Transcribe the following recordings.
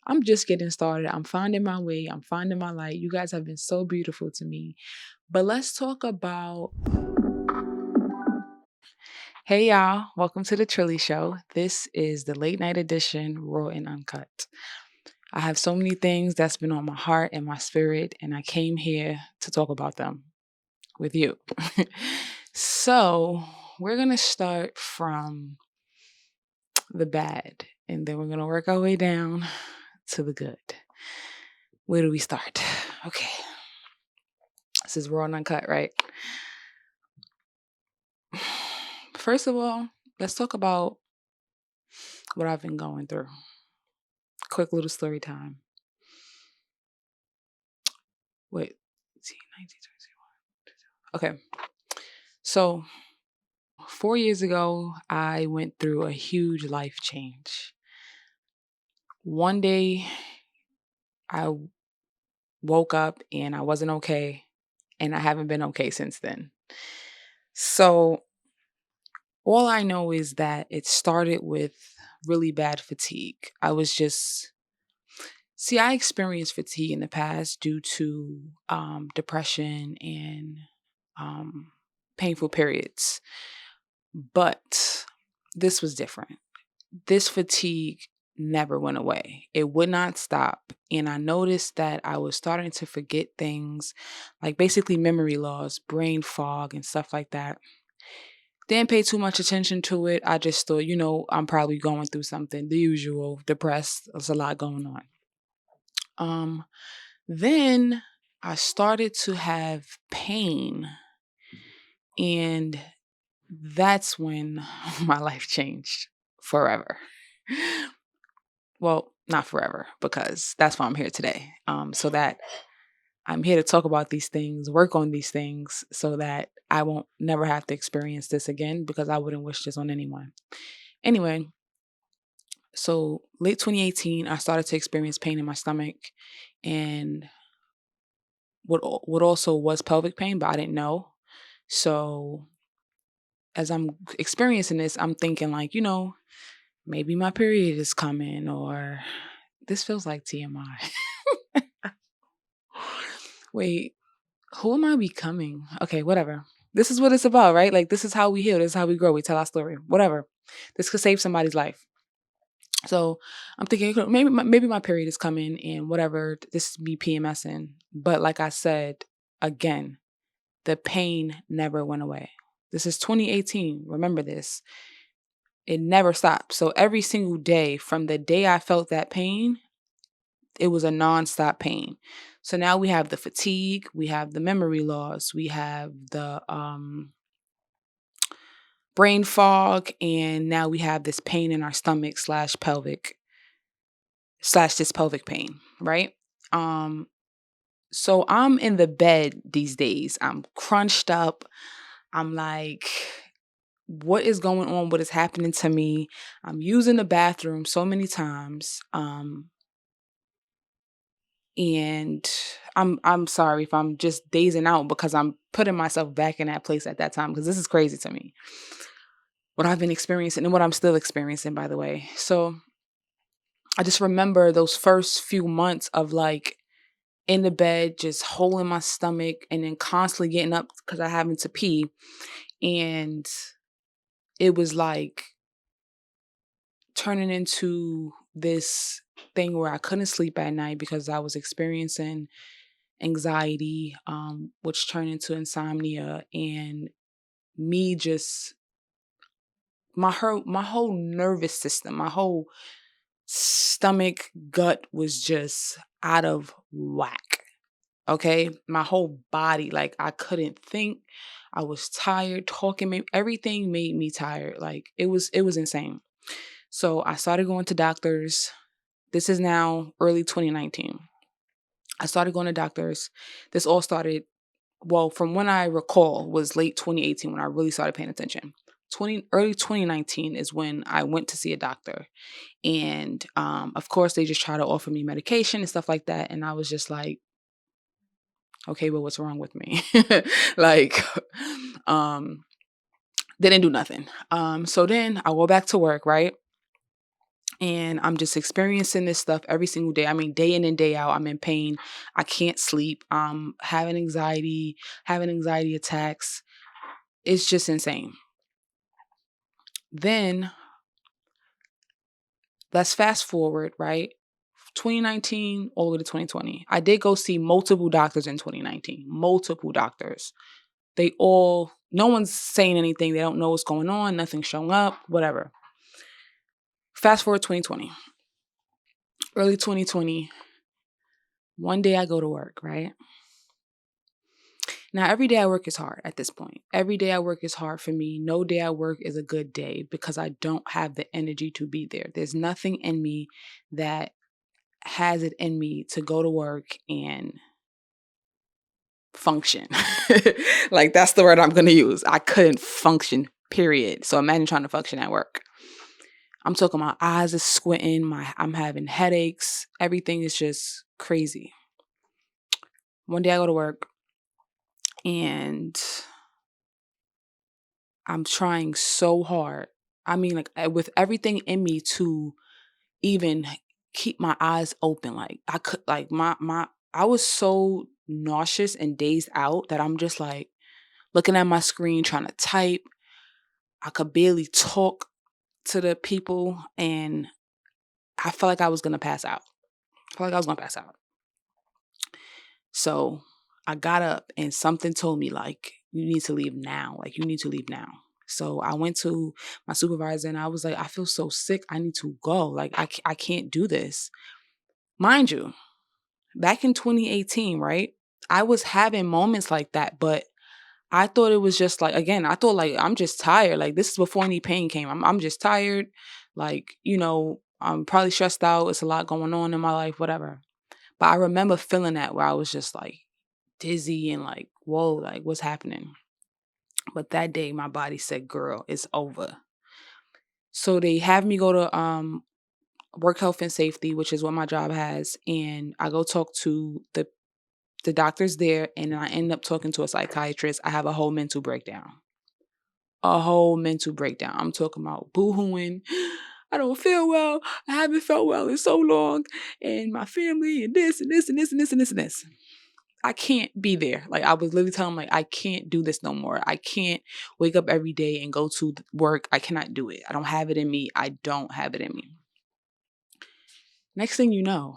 I'm just getting started. I'm finding my way. I'm finding my light. You guys have been so beautiful to me. But let's talk about. Hey, y'all. Welcome to the Trilly Show. This is the late night edition, raw and uncut. I have so many things that's been on my heart and my spirit, and I came here to talk about them with you. So, we're going to start from the bad, and then we're going to work our way down to the good. Where do we start? Okay. This is raw and uncut, right? First of all, let's talk about what I've been going through. Quick little story time. Wait, 1921. Okay. So 4 years ago, I went through a huge life change. One day, I woke up and I wasn't okay, and I haven't been okay since then. So all I know is that it started with really bad fatigue. I experienced fatigue in the past due to depression and painful periods. But this was different. This fatigue never went away. It would not stop. And I noticed that I was starting to forget things, like basically memory loss, brain fog, and stuff like that. Didn't pay too much attention to it. I just thought, I'm probably going through something, the usual, depressed. There's a lot going on. Then I started to have pain, and that's when my life changed forever. Well, not forever, because that's why I'm here today. So that I'm here to talk about these things, work on these things, so that I won't never have to experience this again, because I wouldn't wish this on anyone. Anyway, so late 2018, I started to experience pain in my stomach, and what also was pelvic pain, but I didn't know. So as I'm experiencing this, I'm thinking like, maybe my period is coming, or this feels like TMI. Wait, who am I becoming? Okay, whatever. This is what it's about, right? Like, this is how we heal. This is how we grow. We tell our story. Whatever. This could save somebody's life. So I'm thinking maybe my period is coming and whatever. This is me PMSing. But like I said, again, the pain never went away. This is 2018. Remember this. It never stopped. So every single day, from the day I felt that pain, it was a nonstop pain. So now we have the fatigue, we have the memory loss, we have the brain fog, and now we have this pain in our stomach slash pelvic slash this pelvic pain, right? Um, so I'm in the bed these days. I'm crunched up. I'm like, what is going on? What is happening to me? I'm using the bathroom so many times. And I'm sorry if I'm just dazing out, because I'm putting myself back in that place at that time, because this is crazy to me. What I've been experiencing and what I'm still experiencing, by the way. So I just remember those first few months of like in the bed, just holding my stomach and then constantly getting up because I having to pee. And it was like turning into this thing where I couldn't sleep at night because I was experiencing anxiety, which turned into insomnia, and me just my whole nervous system, my whole stomach, gut was just out of whack. Okay, my whole body, like I couldn't think. I was tired. Everything made me tired. Like it was insane. So I started going to doctors. This is now early 2019. I started going to doctors. This all started, well, from when I recall, was late 2018 when I really started paying attention. Early 2019 is when I went to see a doctor. And of course, they just try to offer me medication and stuff like that. And I was just like, okay, but what's wrong with me? Like, they didn't do nothing. So then I go back to work, right? And I'm just experiencing this stuff every single day. I mean, day in and day out, I'm in pain. I can't sleep. Having anxiety attacks. It's just insane. Then let's fast forward, right? 2019 all the way to 2020. I did go see multiple doctors in 2019. Multiple doctors. No one's saying anything. They don't know what's going on. Nothing's showing up, whatever. Fast forward 2020. Early 2020. One day I go to work, right? Now, every day I work is hard at this point. Every day I work is hard for me. No day I work is a good day because I don't have the energy to be there. There's nothing in me that has it in me to go to work and function. Like, that's the word I'm going to use. I couldn't function, period. So imagine trying to function at work. I'm talking, my eyes are squinting. I'm having headaches. Everything is just crazy. One day I go to work and I'm trying so hard. I mean, like, with everything in me to even keep my eyes open. Like, I could, like, I was so nauseous and dazed out that I'm just like looking at my screen, trying to type. I could barely talk to the people, and I felt like I was going to pass out. So I got up and something told me, like, you need to leave now. Like, you need to leave now. So I went to my supervisor and I was like, I feel so sick. I need to go. Like, I can't do this. Mind you, back in 2018, right? I was having moments like that, but I thought it was just like, again, I thought like, I'm just tired. Like, this is before any pain came. I'm just tired. Like, I'm probably stressed out. It's a lot going on in my life, whatever. But I remember feeling that where I was just like dizzy and like, whoa, like, what's happening? But that day my body said, girl, it's over. So they have me go to work health and safety, which is what my job has. And I go talk to the doctors there, and I end up talking to a psychiatrist. I have a whole mental breakdown. I'm talking about boohooing. I don't feel well. I haven't felt well in so long. And my family and this and this and this and this and this and this. I can't be there. Like, I was literally telling them, like, I can't do this no more. I can't wake up every day and go to work. I cannot do it. I don't have it in me. Next thing you know,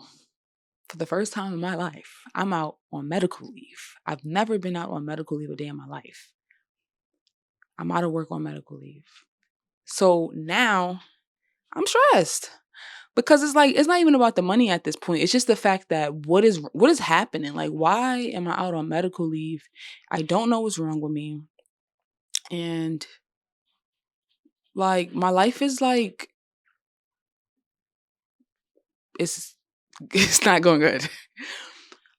for the first time in my life, I'm out on medical leave. I've never been out on medical leave a day in my life. I'm out of work on medical leave. So now I'm stressed because it's like, it's not even about the money at this point. It's just the fact that what is happening? Like, why am I out on medical leave? I don't know what's wrong with me. And like, my life is like, it's it's not going good.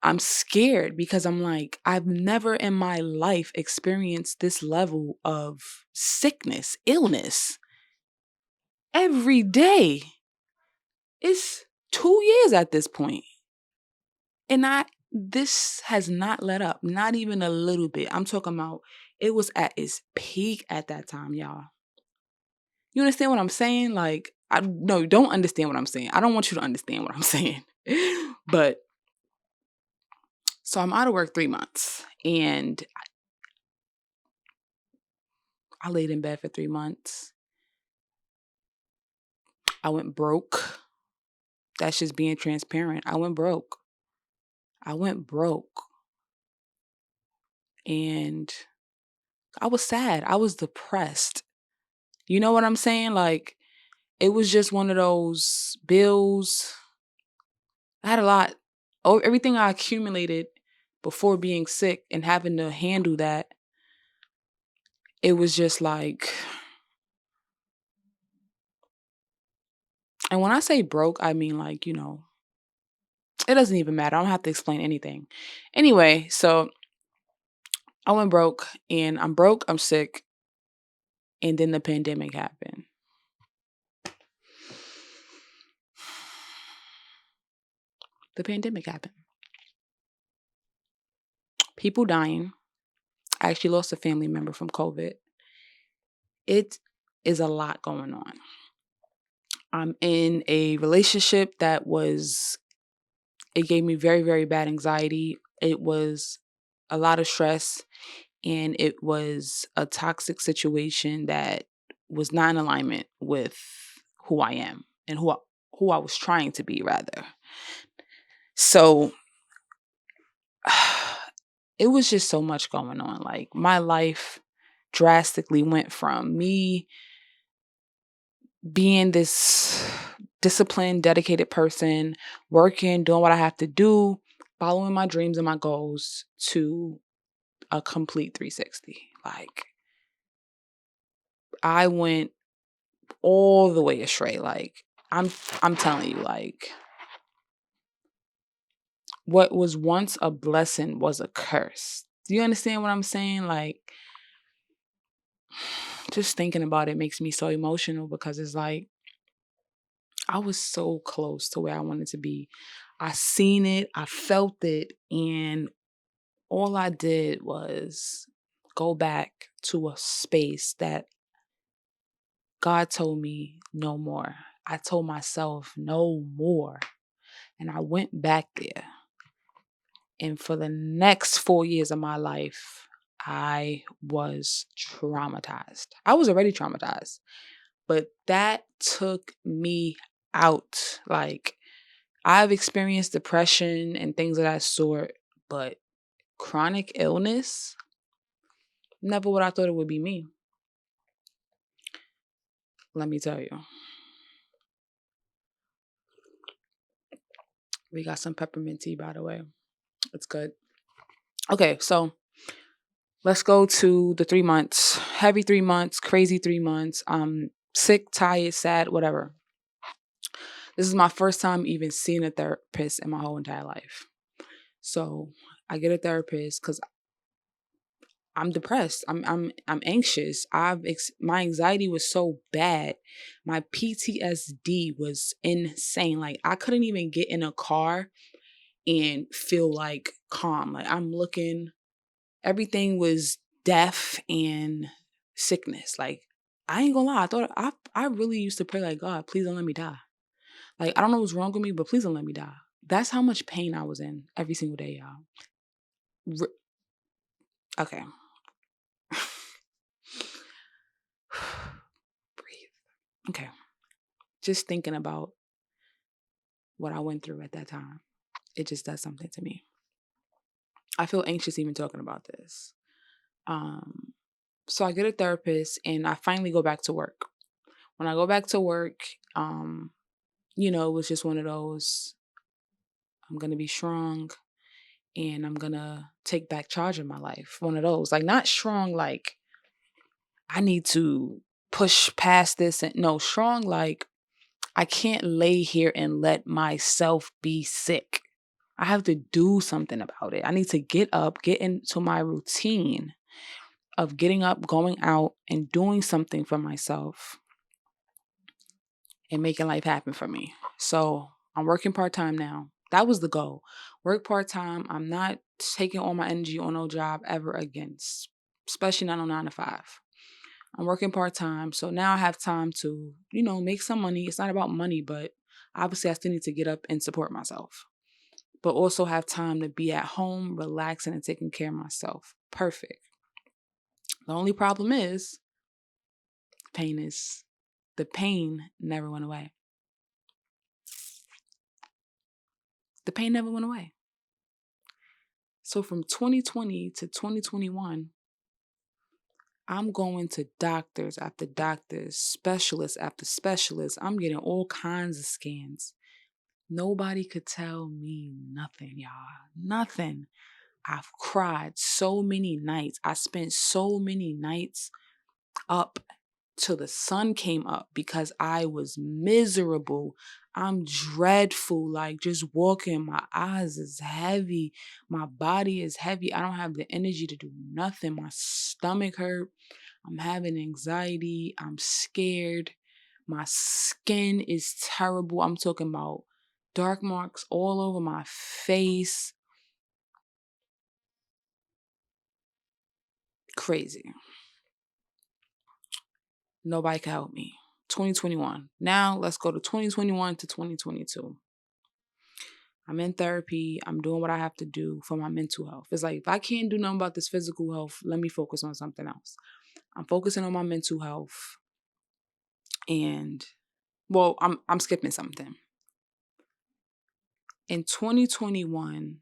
I'm scared because I'm like, I've never in my life experienced this level of sickness, illness every day. It's 2 years at this point. And this has not let up, not even a little bit. I'm talking about, it was at its peak at that time, y'all. You understand what I'm saying? Like, no, you don't understand what I'm saying. I don't want you to understand what I'm saying. But so I'm out of work 3 months, and I laid in bed for 3 months. I went broke. That's just being transparent. I went broke. And I was sad. I was depressed. You know what I'm saying? Like, it was just one of those bills. I had a lot. Oh, everything I accumulated before being sick and having to handle that, it was just like, and when I say broke, I mean, like, it doesn't even matter. I don't have to explain anything. Anyway, so I went broke, and I'm broke, I'm sick, and then the pandemic happened. The pandemic happened. People dying. I actually lost a family member from COVID. It is a lot going on. I'm in a relationship it gave me very, very bad anxiety. It was a lot of stress, and it was a toxic situation that was not in alignment with who I am and who I was trying to be, rather. So it was just so much going on. Like, my life drastically went from me being this disciplined, dedicated person, working, doing what I have to do, following my dreams and my goals, to a complete 360. Like, I went all the way astray. Like, I'm telling you, like, what was once a blessing was a curse. Do you understand what I'm saying? Like, just thinking about it makes me so emotional, because it's like I was so close to where I wanted to be. I seen it, I felt it, and all I did was go back to a space that God told me no more. I told myself no more. And I went back there. And for the next 4 years of my life, I was traumatized. I was already traumatized, but that took me out. Like, I've experienced depression and things of that sort, but chronic illness, never what I thought it would be me. Let me tell you. We got some peppermint tea, by the way. It's good. Okay, so let's go to the 3 months. Heavy 3 months, crazy 3 months. Sick, tired, sad, whatever. This is my first time even seeing a therapist in my whole entire life. So I get a therapist because I'm depressed. I'm anxious. My anxiety was so bad. My PTSD was insane. Like, I couldn't even get in a car and feel like calm. Like, I'm looking, everything was death and sickness. Like, I ain't gonna lie. I really used to pray, like, God, please don't let me die. Like, I don't know what's wrong with me, but please don't let me die. That's how much pain I was in every single day, y'all. Okay. Breathe. Okay. Just thinking about what I went through at that time, it just does something to me. I feel anxious even talking about this. Um, so I get a therapist and I finally go back to work. When I go back to work, it was just one of those, I'm gonna be strong and I'm gonna take back charge of my life. One of those. Like, not strong like I need to push past this, and no, strong like I can't lay here and let myself be sick. I have to do something about it. I need to get up, get into my routine of getting up, going out, and doing something for myself and making life happen for me. So I'm working part time now. That was the goal. Work part time. I'm not taking all my energy on no job ever again, especially not on 9 to 5. I'm working part time. So now I have time to, make some money. It's not about money, but obviously I still need to get up and support myself, but also have time to be at home, relaxing and taking care of myself. Perfect. The only problem is the pain never went away. The pain never went away. So from 2020 to 2021, I'm going to doctors after doctors, specialists after specialists. I'm getting all kinds of scans. Nobody could tell me nothing, y'all. Nothing. I've cried so many nights. I spent so many nights up till the sun came up because I was miserable. I'm dreadful. Like, just walking, my eyes is heavy. My body is heavy. I don't have the energy to do nothing. My stomach hurt. I'm having anxiety. I'm scared. My skin is terrible. I'm talking about dark marks all over my face. Crazy. Nobody can help me. 2021. Now let's go to 2021 to 2022. I'm in therapy. I'm doing what I have to do for my mental health. It's like, if I can't do nothing about this physical health, let me focus on something else. I'm focusing on my mental health. And well, I'm skipping something. In 2021,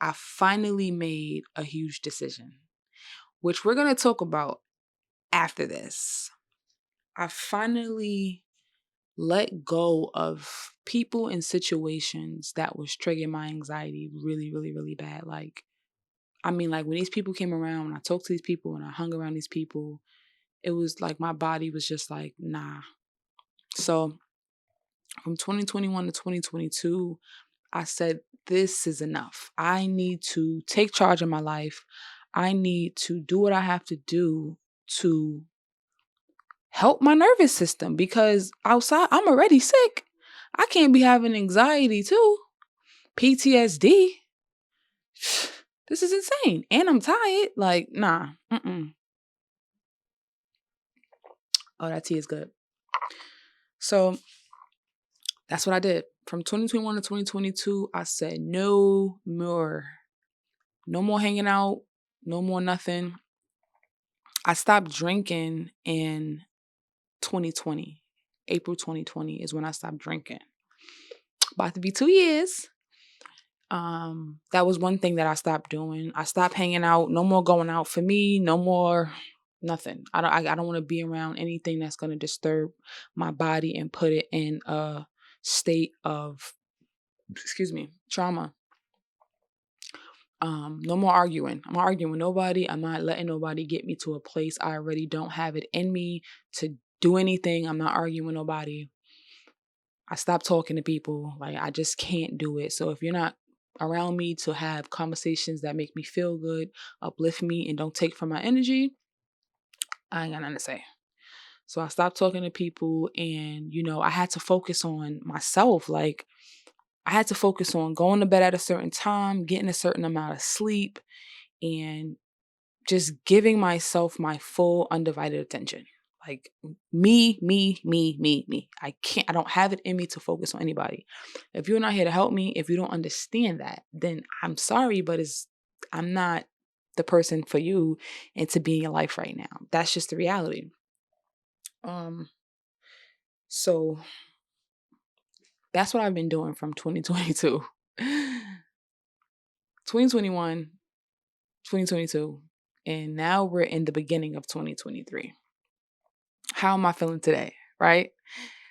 I finally made a huge decision, which we're going to talk about after this. I finally let go of people and situations that was triggering my anxiety really, really, really bad. Like, when these people came around, when I talked to these people and I hung around these people, it was like my body was just like, nah. So from 2021 to 2022, I said, this is enough. I need to take charge of my life. I need to do what I have to do to help my nervous system, because outside I'm already sick. I can't be having anxiety too. PTSD. This is insane. And I'm tired. Like, nah. Oh, that tea is good. So that's what I did. From 2021 to 2022, I said no more. No more hanging out. No more nothing. I stopped drinking in 2020. April 2020 is when I stopped drinking. About to be 2 years. That was one thing that I stopped doing. I stopped hanging out. No more going out for me. No more nothing. I don't want to be around anything that's going to disturb my body and put it in a state of, trauma. No more arguing. I'm not arguing with nobody. I'm not letting nobody get me to a place I already don't have it in me to do anything. I'm not arguing with nobody. I stopped talking to people. Like, I just can't do it. So if you're not around me to have conversations that make me feel good, uplift me, and don't take from my energy, I ain't got nothing to say. So I stopped talking to people, and, I had to focus on myself. Like, I had to focus on going to bed at a certain time, getting a certain amount of sleep, and just giving myself my full undivided attention. Like, me, me, me, me, me. I don't have it in me to focus on anybody. If you're not here to help me, if you don't understand that, then I'm sorry, but I'm not the person for you and to be in your life right now. That's just the reality. So that's what I've been doing from 2022. 2021, 2022, and now we're in the beginning of 2023. How am I feeling today, right?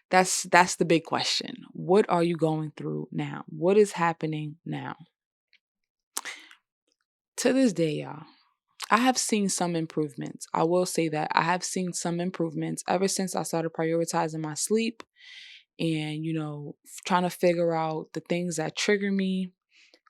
That's the big question. What are you going through now? What is happening now? To this day, y'all, I have seen some improvements. I will say that I have seen some improvements ever since I started prioritizing my sleep and, trying to figure out the things that trigger me,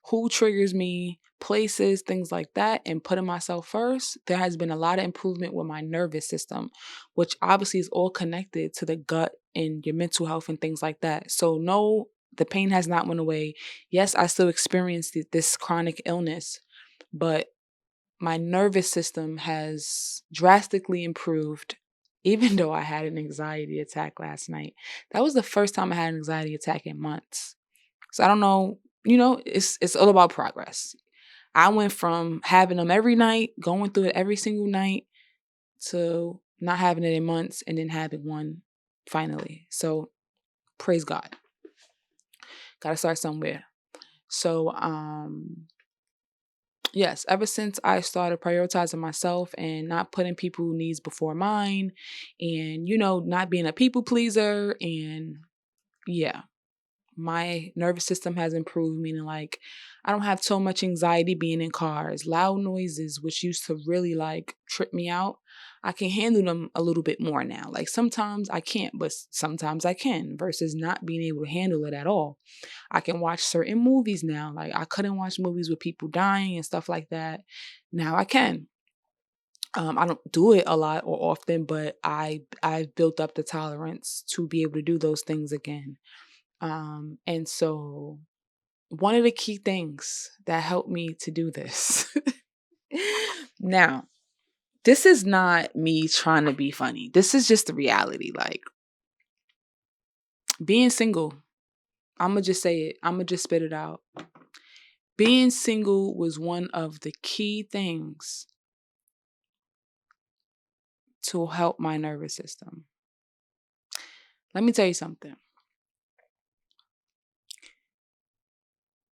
who triggers me, places, things like that, and putting myself first. There has been a lot of improvement with my nervous system, which obviously is all connected to the gut and your mental health and things like that. So no, the pain has not went away. Yes, I still experience this chronic illness, but my nervous system has drastically improved. Even though I had an anxiety attack last night, that was the first time I had an anxiety attack in months. So I don't know, it's all about progress. I went from having them every night, going through it every single night, to not having it in months and then having one finally. So praise God. Gotta start somewhere. So yes, ever since I started prioritizing myself and not putting people's needs before mine, and not being a people pleaser, and yeah, my nervous system has improved, meaning like I don't have so much anxiety being in cars. Loud noises, which used to really like trip me out, I can handle them a little bit more now. Like, sometimes I can't, but sometimes I can, versus not being able to handle it at all. I can watch certain movies now. Like, I couldn't watch movies with people dying and stuff like that. Now I can. I don't do it a lot or often, but I've built up the tolerance to be able to do those things again. And so one of the key things that helped me to do this. Now, this is not me trying to be funny. This is just the reality. Like, Being single, I'm going to just say it. I'm going to just spit it out. Being single was one of the key things to help my nervous system. Let me tell you something.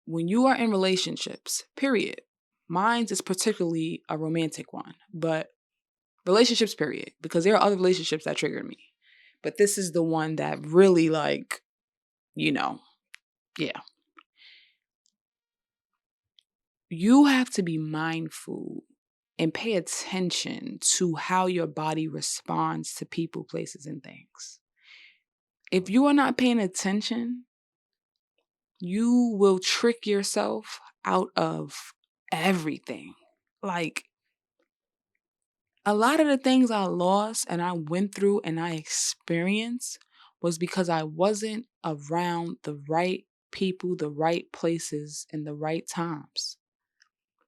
When you are in relationships, period, mine is particularly a romantic one, but relationships, period, because there are other relationships that triggered me. But this is the one that really, like, you know, yeah. You have to be mindful and pay attention to how your body responds to people, places, and things. If you are not paying attention, you will trick yourself out of everything. Like, a lot of the things I lost and I went through and I experienced was because I wasn't around the right people, the right places, and the right times.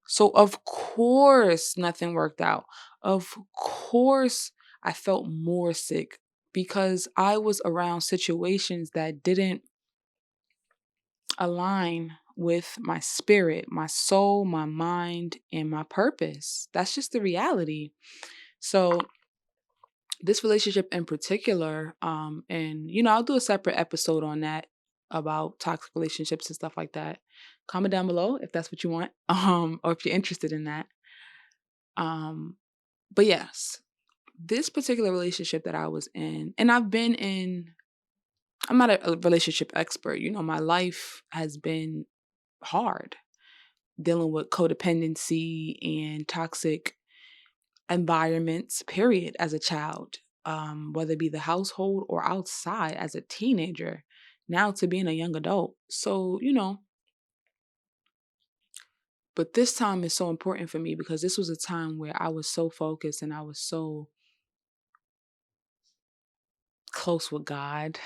So, of course, nothing worked out. Of course, I felt more sick because I was around situations that didn't align with my spirit, my soul, my mind, and my purpose. That's just the reality. So, this relationship in particular, and I'll do a separate episode on that about toxic relationships and stuff like that. Comment down below if that's what you want, or if you're interested in that. Um, but yes, this particular relationship that I was in, and I've been in, I'm not a relationship expert. My life has been hard dealing with codependency and toxic environments, period, as a child, whether it be the household or outside as a teenager, now to being a young adult. So, but this time is so important for me because this was a time where I was so focused and I was so close with God.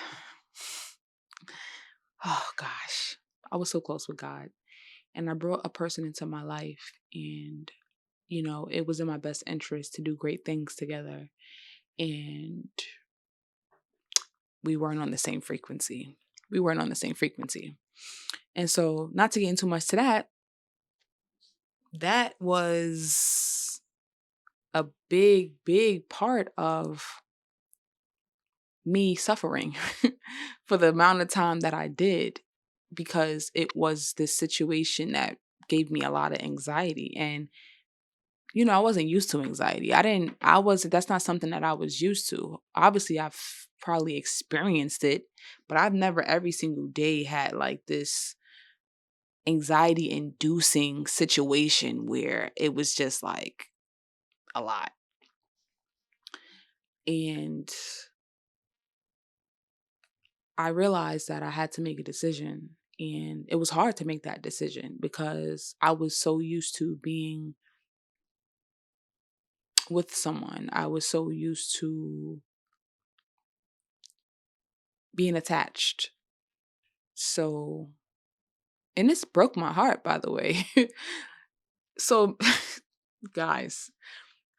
Oh gosh, I was so close with God. And I brought a person into my life, and, it was in my best interest to do great things together. And we weren't on the same frequency. We weren't on the same frequency. And so, not to get into much to that was a big, big part of me suffering for the amount of time that I did, because it was this situation that gave me a lot of anxiety. And, I wasn't used to anxiety. That's not something that I was used to. Obviously, I've probably experienced it, but I've never every single day had like this anxiety inducing situation where it was just like a lot. And I realized that I had to make a decision. And it was hard to make that decision because I was so used to being with someone. I was so used to being attached. So, and this broke my heart, by the way. So, guys,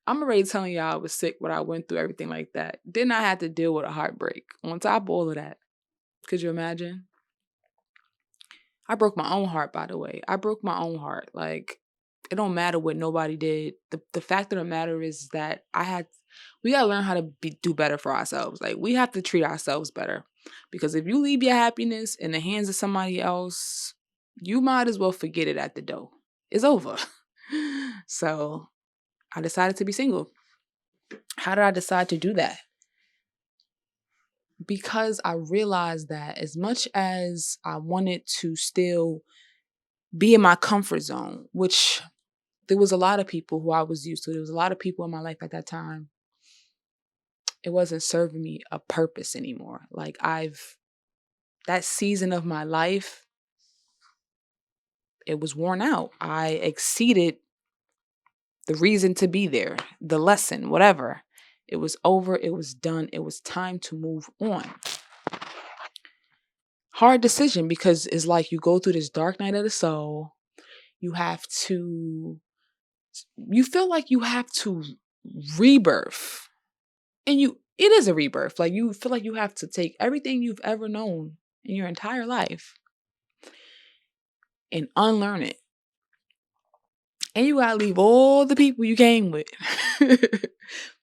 I'm already telling y'all I was sick, what I went through, everything like that. Then I had to deal with a heartbreak on top of all of that. Could you imagine? I broke my own heart, by the way. I broke my own heart. Like, it don't matter what nobody did. The fact of the matter is that we gotta learn how to do better for ourselves. Like, we have to treat ourselves better. Because if you leave your happiness in the hands of somebody else, you might as well forget it at the door. It's over. So I decided to be single. How did I decide to do that? Because I realized that as much as I wanted to still be in my comfort zone, which there was a lot of people who I was used to. There was a lot of people in my life at that time. It wasn't serving me a purpose anymore. Like, that season of my life, it was worn out. I exceeded the reason to be there, the lesson, whatever. It was over. It was done. It was time to move on. Hard decision, because it's like you go through this dark night of the soul. You feel like you have to rebirth. And It is a rebirth. Like you feel like you have to take everything you've ever known in your entire life and unlearn it. And you gotta leave all the people you came with.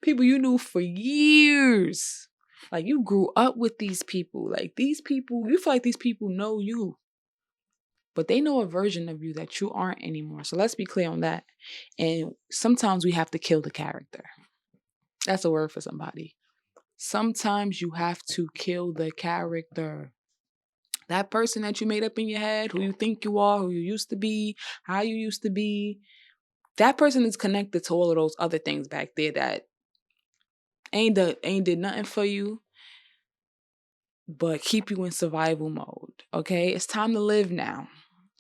People you knew for years. Like you grew up with these people. Like these people, you feel like these people know you. But they know a version of you that you aren't anymore. So let's be clear on that. And sometimes we have to kill the character. That's a word for somebody. Sometimes you have to kill the character. That person that you made up in your head, who you think you are, who you used to be, how you used to be, that person is connected to all of those other things back there that ain't did nothing for you but keep you in survival mode. Okay? It's time to live now.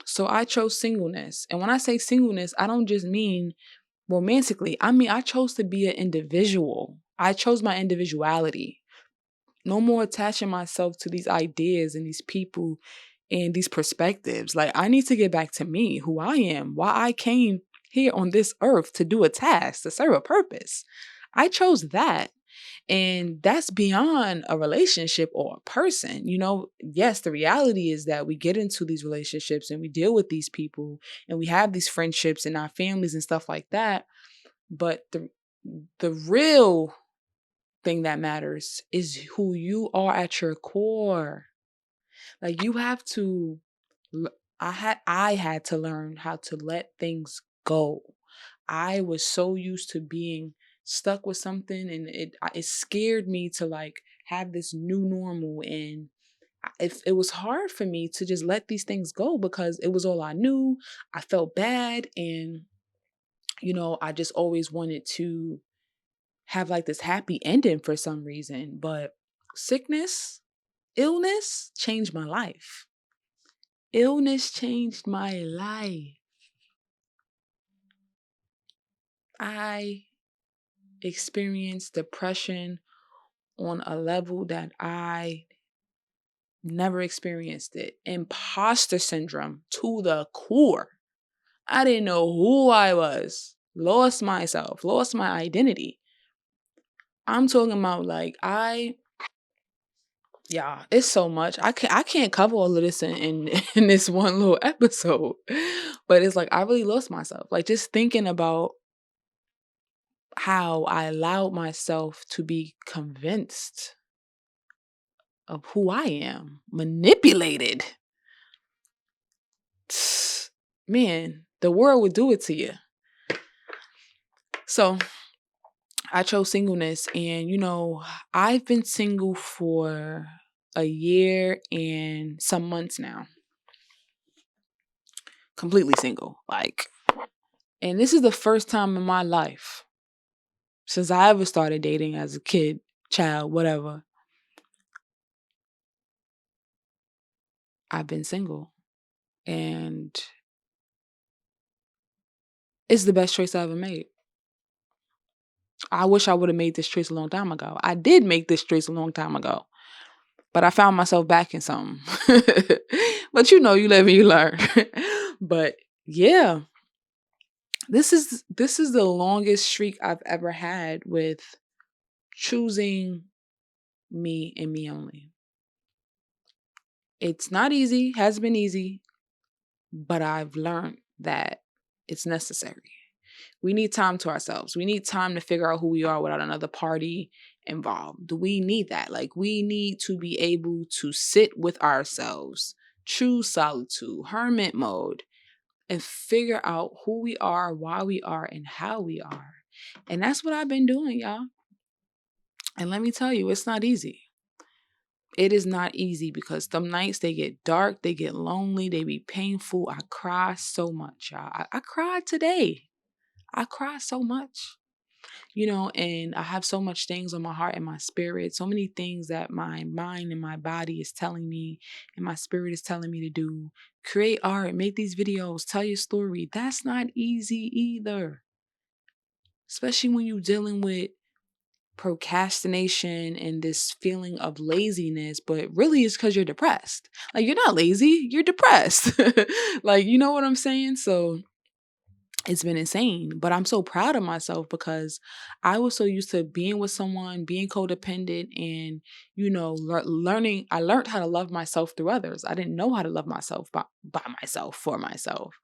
So I chose singleness. And when I say singleness, I don't just mean romantically. I mean I chose to be an individual. I chose my individuality. No more attaching myself to these ideas and these people and these perspectives. Like I need to get back to me, who I am, why I came here on this earth to do a task, to serve a purpose. I chose that. And that's beyond a relationship or a person. You know, yes, the reality is that we get into these relationships and we deal with these people and we have these friendships and our families and stuff like that. But the real thing that matters is who you are at your core. Like you have to I had to learn how to let things go. I was so used to being stuck with something and it scared me to like have this new normal, and it was hard for me to just let these things go because it was all I knew. I felt bad, and I just always wanted to have like this happy ending for some reason, but sickness, illness changed my life. Illness changed my life. I experienced depression on a level that I never experienced it. Imposter syndrome to the core. I didn't know who I was. Lost myself, lost my identity. I'm talking about like yeah, it's so much. I can't cover all of this in in this one little episode. But it's like I really lost myself. Like just thinking about how I allowed myself to be convinced of who I am, manipulated. Man, the world would do it to you. So I chose singleness, and I've been single for a year and some months now. Completely single. And this is the first time in my life since I ever started dating as a kid, child, whatever. I've been single. And it's the best choice I ever made. I wish I would have made this choice a long time ago. I did make this choice a long time ago. But I found myself back in something. But you live and you learn. But yeah, this is the longest streak I've ever had with choosing me and me only. It's not easy, hasn't been easy, but I've learned that it's necessary. We need time to ourselves. We need time to figure out who we are without another party involved. We need that. Like, we need to be able to sit with ourselves, choose solitude, hermit mode, and figure out who we are, why we are, and how we are. And that's what I've been doing, y'all. And let me tell you, it's not easy. It is not easy because some nights they get dark, they get lonely, they be painful. I cry so much, y'all. I cried today. I cry so much, and I have so much things on my heart and my spirit, so many things that my mind and my body is telling me and my spirit is telling me to do. Create art, make these videos, tell your story. That's not easy either, especially when you're dealing with procrastination and this feeling of laziness, but really it's because you're depressed. Like, you're not lazy, you're depressed. Like, you know what I'm saying? So It's been insane, but I'm so proud of myself because I was so used to being with someone, being codependent, and learning. I learned how to love myself through others. I didn't know how to love myself by myself, for myself.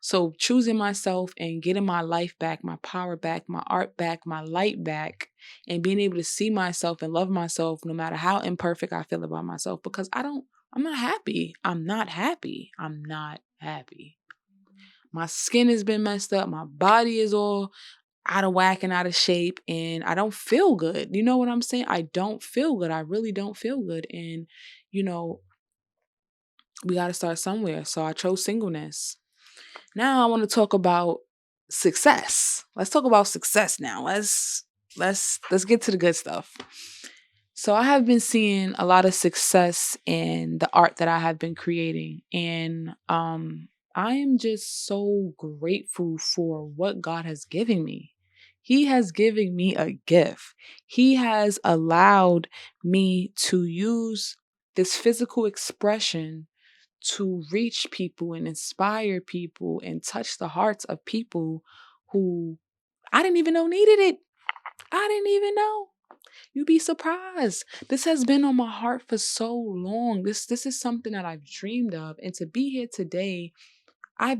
So choosing myself and getting my life back, my power back, my art back, my light back, and being able to see myself and love myself no matter how imperfect I feel about myself, because I'm not happy. I'm not happy. I'm not happy. My skin has been messed up. My body is all out of whack and out of shape, and I don't feel good. You know what I'm saying? I don't feel good. I really don't feel good. And, you know, we got to start somewhere. So I chose singleness. Now I want to talk about success. Let's talk about success now. Let's get to the good stuff. So I have been seeing a lot of success in the art that I have been creating, and I am just so grateful for what God has given me. He has given me a gift. He has allowed me to use this physical expression to reach people and inspire people and touch the hearts of people who I didn't even know needed it. I didn't even know. You'd be surprised. This has been on my heart for so long. This is something that I've dreamed of. And to be here today, I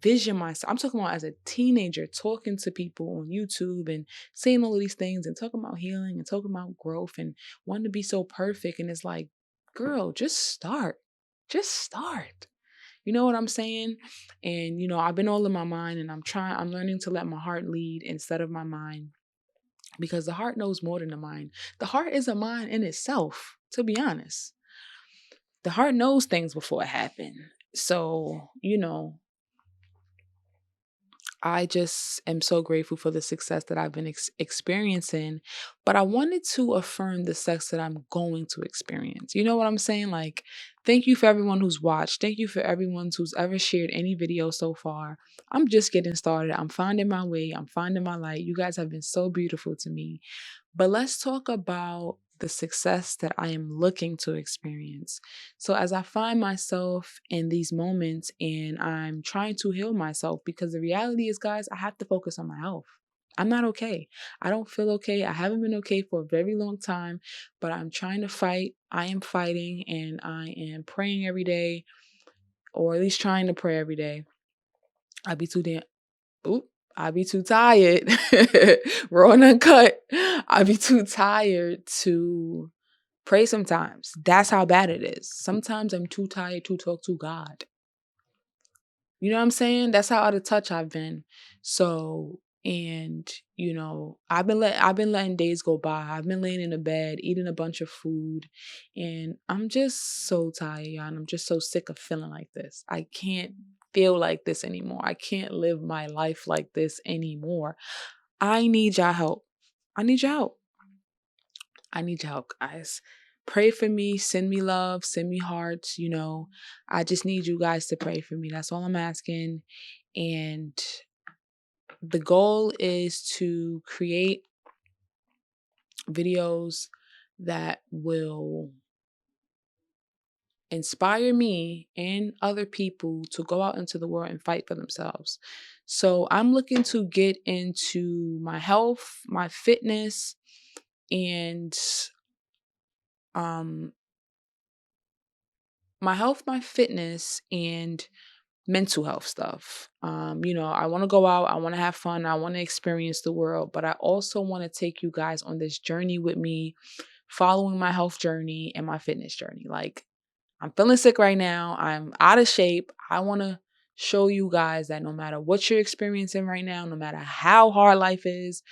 vision myself. I'm talking about as a teenager talking to people on YouTube and saying all of these things and talking about healing and talking about growth and wanting to be so perfect. And it's like, girl, just start. Just start. You know what I'm saying? And I've been all in my mind, and I'm learning to let my heart lead instead of my mind, because the heart knows more than the mind. The heart is a mind in itself, to be honest. The heart knows things before it happen. So, I just am so grateful for the success that I've been experiencing, but I wanted to affirm the success that I'm going to experience. You know what I'm saying? Like, thank you for everyone who's watched. Thank you for everyone who's ever shared any video so far. I'm just getting started. I'm finding my way. I'm finding my light. You guys have been so beautiful to me. But let's talk about the success that I am looking to experience. So, as I find myself in these moments and I'm trying to heal myself, because the reality is, guys, I have to focus on my health. I'm not okay. I don't feel okay. I haven't been okay for a very long time, but I'm trying to fight. I am fighting, and I am praying every day, or at least trying to pray every day. I'd be too damn Oop, I be too tired. Raw and uncut. I be too tired to pray sometimes. That's how bad it is. Sometimes I'm too tired to talk to God. You know what I'm saying? That's how out of touch I've been. So, and I've been letting days go by. I've been laying in the bed, eating a bunch of food, and I'm just so tired, y'all. And I'm just so sick of feeling like this. I can't feel like this anymore. I can't live my life like this anymore. I need y'all help. I need your help. I need your help, guys. Pray for me, send me love, send me hearts. I just need you guys to pray for me. That's all I'm asking. And the goal is to create videos that will inspire me and other people to go out into the world and fight for themselves. So I'm looking to get into my health, my fitness, and um my fitness and mental health stuff. I want to go out, I want to have fun, I want to experience the world, but I also want to take you guys on this journey with me, following my health journey and my fitness journey. Like, I'm feeling sick right now, I'm out of shape. I want to show you guys that no matter what you're experiencing right now, no matter how hard life is,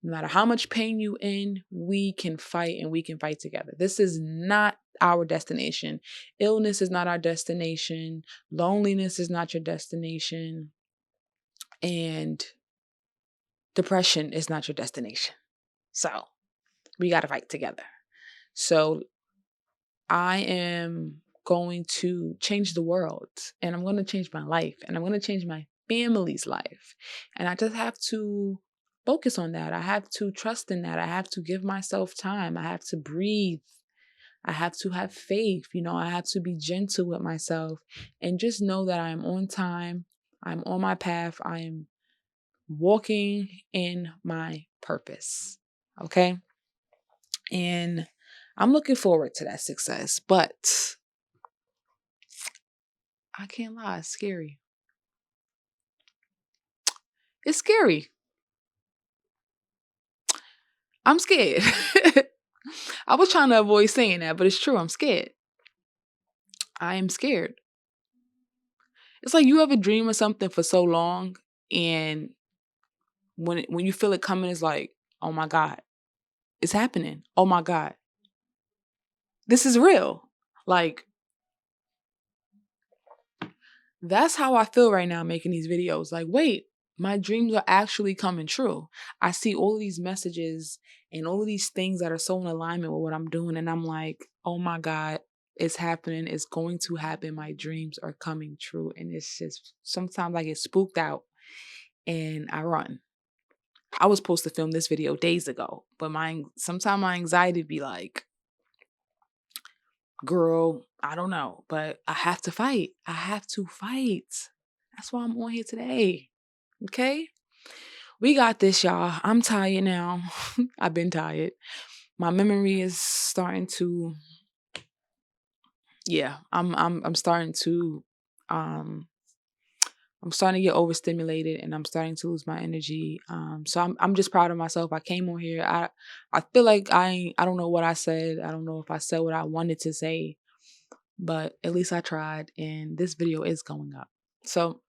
no matter how much pain you in, we can fight, and we can fight together. This is not our destination. Illness is not our destination. Loneliness is not your destination. And depression is not your destination. So we got to fight together. So I am going to change the world, and I'm going to change my life, and I'm going to change my family's life. And I just have to focus on that. I have to trust in that. I have to give myself time. I have to breathe. I have to have faith. I have to be gentle with myself and just know that I am on time. I'm on my path. I am walking in my purpose. Okay. And I'm looking forward to that success, but I can't lie, it's scary. It's scary. I'm scared. I was trying to avoid saying that, but it's true. I'm scared. I am scared. It's like you ever dream of something for so long, and when you feel it coming, it's like, oh my God, it's happening. Oh my God, this is real. Like, that's how I feel right now making these videos. Like, wait, my dreams are actually coming true. I see all of these messages and all of these things that are so in alignment with what I'm doing. And I'm like, oh my God, it's happening. It's going to happen. My dreams are coming true. And it's just sometimes I get spooked out and I run. I was supposed to film this video days ago, but sometimes my anxiety be like, girl, I don't know, but I have to fight. I have to fight. That's why I'm on here today. Okay? We got this, y'all. I'm tired now. I've been tired. My memory is starting to yeah, I'm starting to um I'm starting to get overstimulated and I'm starting to lose my energy. So I'm just proud of myself. I came on here. I feel like I don't know what I said. I don't know if I said what I wanted to say, but at least I tried and this video is going up. So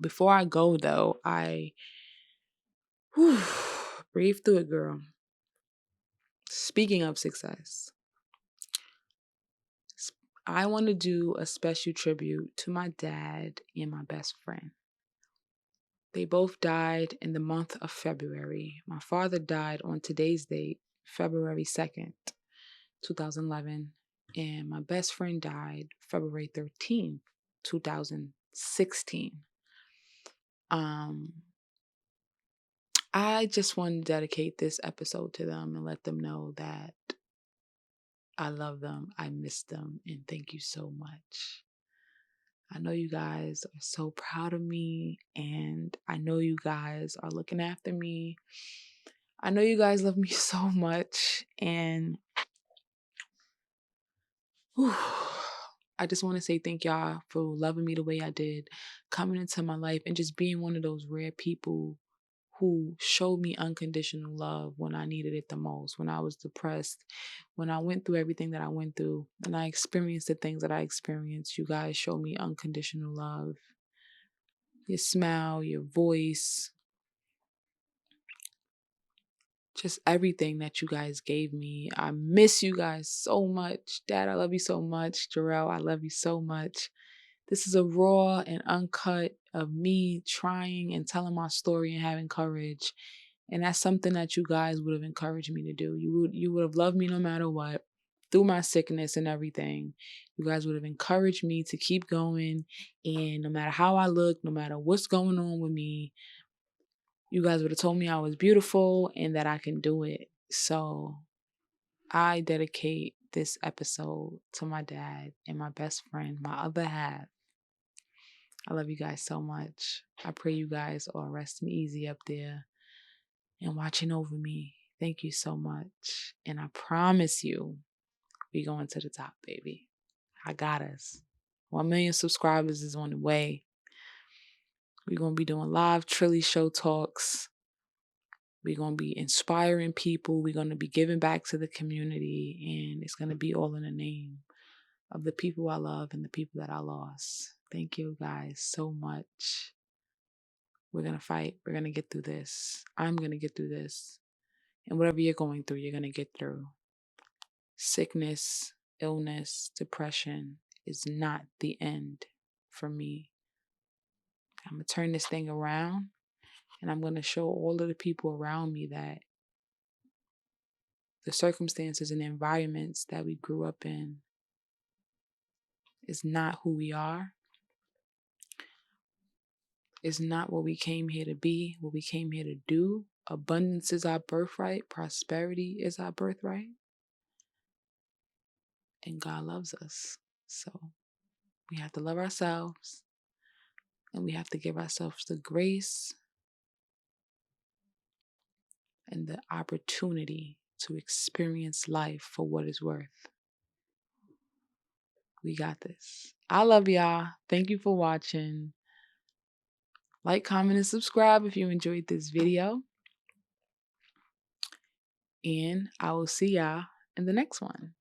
before I go though, whew, breathe through it, girl. Speaking of success, I want to do a special tribute to my dad and my best friend. They both died in the month of February. My father died on today's date, February 2nd, 2011, and my best friend died February 13th, 2016. Um, I just want to dedicate this episode to them and let them know that I love them, I miss them, and thank you so much. I know you guys are so proud of me, and I know you guys are looking after me. I know you guys love me so much, and whew, I just want to say thank y'all for loving me the way I did, coming into my life, and just being one of those rare people who showed me unconditional love when I needed it the most, when I was depressed, when I went through everything that I went through, and I experienced the things that I experienced. You guys showed me unconditional love. Your smile, your voice, just everything that you guys gave me. I miss you guys so much. Dad, I love you so much. JAREL, I love you so much. This is a raw and uncut of me trying and telling my story and having courage. And that's something that you guys would have encouraged me to do. You would have loved me no matter what. Through my sickness and everything, you guys would have encouraged me to keep going. And no matter how I look, no matter what's going on with me, you guys would have told me I was beautiful and that I can do it. So I dedicate this episode to my dad and my best friend, my other half. I love you guys so much. I pray you guys are resting easy up there and watching over me. Thank you so much. And I promise you, we going to the top, baby. I got us. 1 million subscribers is on the way. We're going to be doing live Trilly show talks. We're going to be inspiring people. We're going to be giving back to the community. And it's going to be all in the name of the people I love and the people that I lost. Thank you guys so much. We're going to fight. We're going to get through this. I'm going to get through this. And whatever you're going through, you're going to get through. Sickness, illness, depression is not the end for me. I'm going to turn this thing around. And I'm going to show all of the people around me that the circumstances and environments that we grew up in is not who we are. It's not what we came here to be, what we came here to do. Abundance is our birthright. Prosperity is our birthright. And God loves us. So we have to love ourselves And we have to give ourselves the grace and the opportunity to experience life for what it's worth. We got this. I love y'all. Thank you for watching. Like, comment, and subscribe if you enjoyed this video. And I will see y'all in the next one.